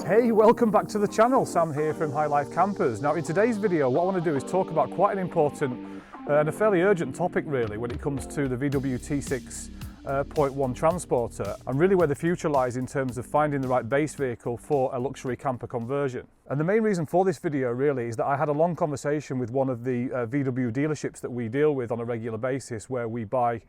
Hey, welcome back to the channel. Sam here from High Life Campers. Now in today's video what I want to do is talk about quite an important and a fairly urgent topic really when it comes to the VW T6.1 transporter, and really where the future lies in terms of finding the right base vehicle for a luxury camper conversion. And the main reason for this video really is that I had a long conversation with one of the VW dealerships that we deal with on a regular basis, where we buy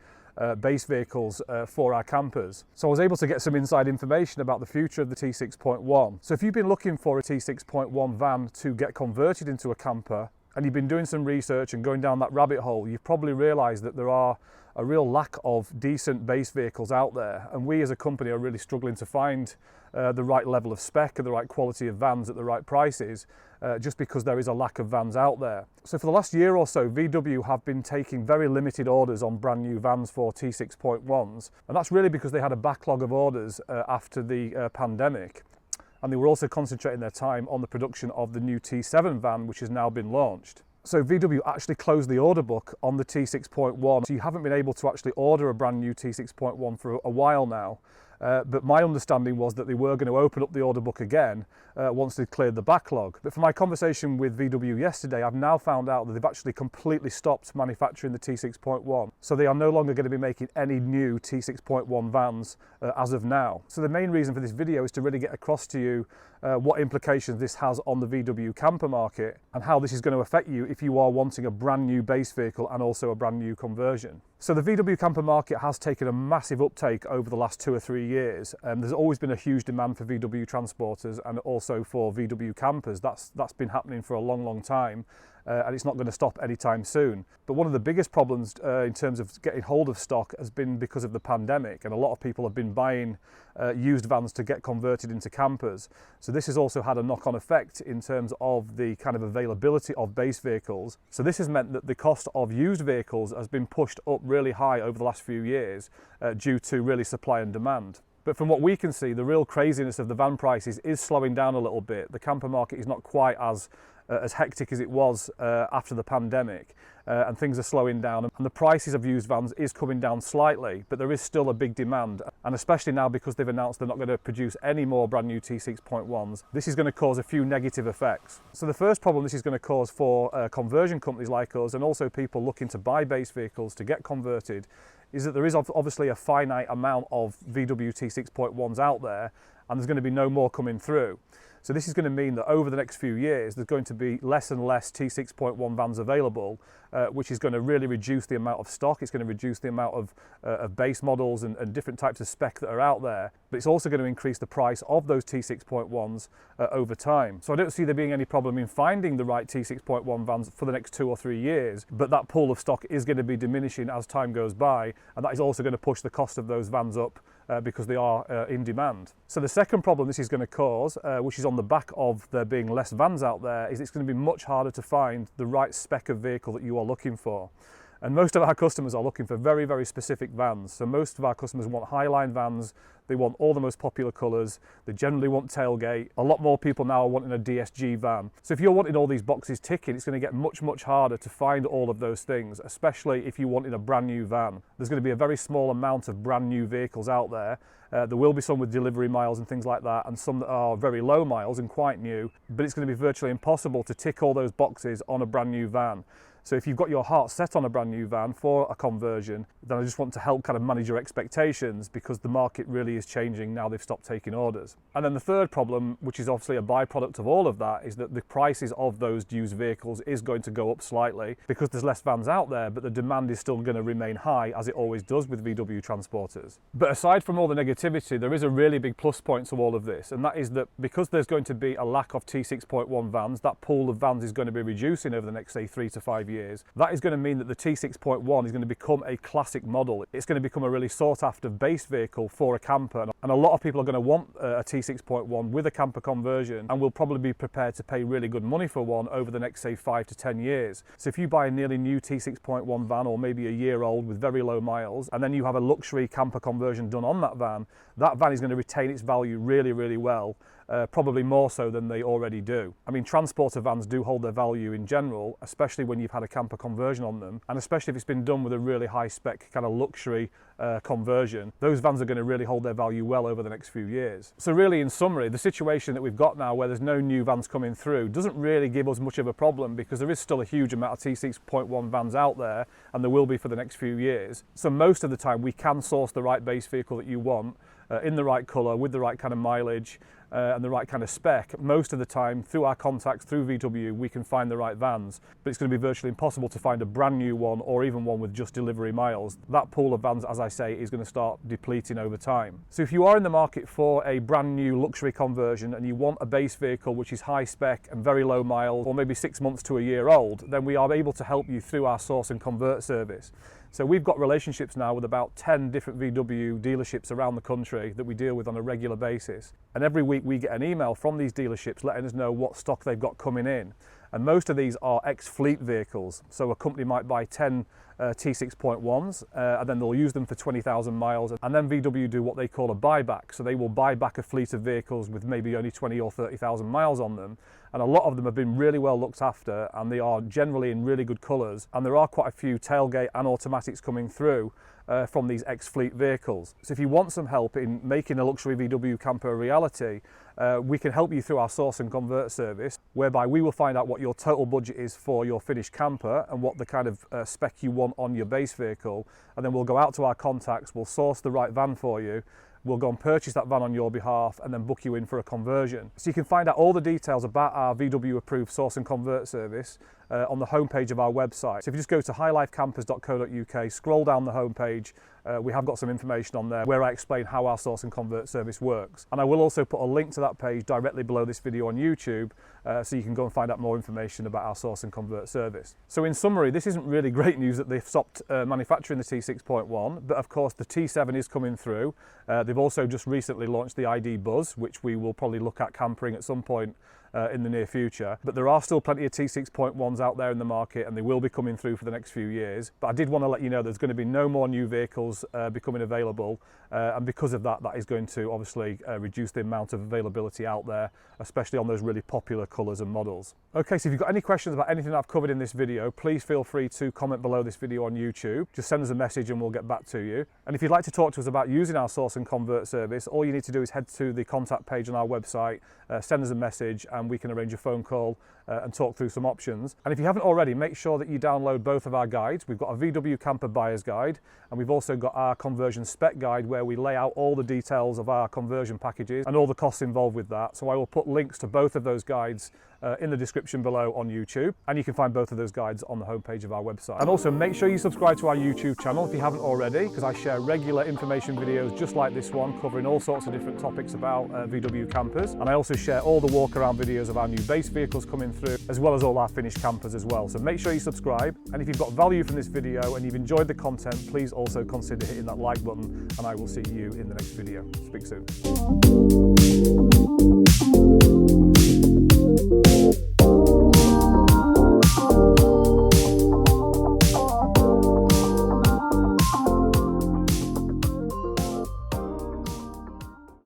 base vehicles for our campers. So I was able to get some inside information about the future of the T6.1. So if you've been looking for a T6.1 van to get converted into a camper, and you've been doing some research and going down that rabbit hole, you've probably realised that there are a real lack of decent base vehicles out there, and we as a company are really struggling to find the right level of spec and the right quality of vans at the right prices, just because there is a lack of vans out there. So for the last year or so, VW have been taking very limited orders on brand new vans for T6.1s, and that's really because they had a backlog of orders after the pandemic. And they were also concentrating their time on the production of the new T7 van, which has now been launched. So VW actually closed the order book on the T6.1, so you haven't been able to actually order a brand new T6.1 for a while now. But my understanding was that they were going to open up the order book again once they'd cleared the backlog. But from my conversation with VW yesterday, I've now found out that they've actually completely stopped manufacturing the T6.1. So they are no longer going to be making any new T6.1 vans as of now. So the main reason for this video is to really get across to you what implications this has on the VW camper market, and how this is going to affect you if you are wanting a brand new base vehicle and also a brand new conversion. So the VW camper market has taken a massive uptake over the last 2 or 3 years. There's always been a huge demand for VW transporters and also for VW campers. That's been happening for a long time. And it's not going to stop anytime soon. But one of the biggest problems in terms of getting hold of stock has been because of the pandemic, and a lot of people have been buying used vans to get converted into campers. So this has also had a knock-on effect in terms of the kind of availability of base vehicles. So this has meant that the cost of used vehicles has been pushed up really high over the last few years due to really supply and demand. But from what we can see, the real craziness of the van prices is slowing down a little bit. The camper market is not quite as hectic as it was after the pandemic, and things are slowing down, and the prices of used vans is coming down slightly, but there is still a big demand, and especially now because they've announced they're not going to produce any more brand new T6.1s, this is going to cause a few negative effects. So the first problem this is going to cause for conversion companies like us, and also people looking to buy base vehicles to get converted, is that there is obviously a finite amount of VW T6.1s out there, and there's going to be no more coming through. So this is going to mean that over the next few years there's going to be less and less T6.1 vans available, which is going to really reduce the amount of stock. It's going to reduce the amount of base models and different types of spec that are out there, but it's also going to increase the price of those T6.1s over time. So I don't see there being any problem in finding the right T6.1 vans for the next 2 or 3 years, but that pool of stock is going to be diminishing as time goes by, and that is also going to push the cost of those vans up because they are in demand. So the second problem this is going to cause, which is on the back of there being less vans out there, is it's going to be much harder to find the right spec of vehicle that you are looking for. And most of our customers are looking for very specific vans. So most of our customers want Highline vans, they want all the most popular colours, they generally want tailgate. A lot more people now are wanting a DSG van. So if you're wanting all these boxes ticking, it's going to get much harder to find all of those things, especially if you wanted a brand new van. There's going to be a very small amount of brand new vehicles out there. There will be some with delivery miles and things like that, and some that are very low miles and quite new, but it's going to be virtually impossible to tick all those boxes on a brand new van. So if you've got your heart set on a brand new van for a conversion, then I just want to help kind of manage your expectations, because the market really is changing now they've stopped taking orders. And then the third problem, which is obviously a byproduct of all of that, is that the prices of those used vehicles is going to go up slightly because there's less vans out there, but the demand is still going to remain high, as it always does with VW transporters. But aside from all the negativity, there is a really big plus point to all of this, and that is that because there's going to be a lack of T6.1 vans, that pool of vans is going to be reducing over the next, say, 3 to 5 years. That is going to mean that the T6.1 is going to become a classic model. It's going to become a really sought after base vehicle for a camper, and a lot of people are going to want a T6.1 with a camper conversion, and will probably be prepared to pay really good money for one over the next, say, 5 to 10 years. So if you buy a nearly new T6.1 van, or maybe a year old with very low miles, and then you have a luxury camper conversion done on that van is going to retain its value really well probably more so than they already do. I mean, transporter vans do hold their value in general, especially when you've had a camper conversion on them, and especially if it's been done with a really high spec kind of luxury conversion. Those vans are going to really hold their value well over the next few years. So really, in summary, the situation that we've got now where there's no new vans coming through doesn't really give us much of a problem, because there is still a huge amount of T6.1 vans out there, and there will be for the next few years. So most of the time we can source the right base vehicle that you want, in the right colour, with the right kind of mileage and the right kind of spec. Most of the time, through our contacts, through VW, we can find the right vans, but it's going to be virtually impossible to find a brand new one, or even one with just delivery miles. That pool of vans, as I say, is going to start depleting over time. So if you are in the market for a brand new luxury conversion and you want a base vehicle which is high spec and very low miles, or maybe 6 months to a year old, then we are able to help you through our source and convert service. So we've got relationships now with about 10 different VW dealerships around the country that we deal with on a regular basis. And every week we get an email from these dealerships letting us know what stock they've got coming in. And most of these are ex-fleet vehicles. So a company might buy 10 T6.1s and then they'll use them for 20,000 miles. And then VW do what they call a buyback. So they will buy back a fleet of vehicles with maybe only 20 or 30,000 miles on them. And a lot of them have been really well looked after, and they are generally in really good colours. And there are quite a few tailgate and automatics coming through from these ex-fleet vehicles. So if you want some help in making a luxury VW camper a reality, we can help you through our source and convert service, whereby we will find out what your total budget is for your finished camper and what the kind of spec you want on your base vehicle. And then we'll go out to our contacts, we'll source the right van for you, we'll go and purchase that van on your behalf and then book you in for a conversion. So you can find out all the details about our VW approved source and convert service on the homepage of our website. So if you just go to highlifecampers.co.uk, scroll down the homepage, we have got some information on there where I explain how our source and convert service works. And I will also put a link to that page directly below this video on YouTube, so you can go and find out more information about our source and convert service. So in summary, this isn't really great news that they've stopped manufacturing the T6.1, but of course the T7 is coming through. They've also just recently launched the ID Buzz, which we will probably look at campering at some point in the near future. But there are still plenty of T6.1s out there in the market, and they will be coming through for the next few years. But I did want to let you know there's going to be no more new vehicles becoming available, and because of that, that is going to obviously reduce the amount of availability out there, especially on those really popular colours and models. Okay, so if you've got any questions about anything I've covered in this video, please feel free to comment below this video on YouTube. Just send us a message and we'll get back to you. And if you'd like to talk to us about using our source and convert service, all you need to do is head to the contact page on our website, send us a message, and we can arrange a phone call and talk through some options. And if you haven't already, make sure that you download both of our guides. We've got a VW Camper Buyer's Guide, and we've also got our Conversion Spec Guide, where we lay out all the details of our conversion packages and all the costs involved with that. So I will put links to both of those guides in the description below on YouTube, and you can find both of those guides on the homepage of our website. And also make sure you subscribe to our YouTube channel if you haven't already, because I share regular information videos just like this one, covering all sorts of different topics about VW campers. And I also share all the walk around videos of our new base vehicles coming through, as well as all our finished campers as well. So make sure you subscribe, and if you've got value from this video and you've enjoyed the content, please also consider hitting that like button, and I will see you in the next video. Speak soon.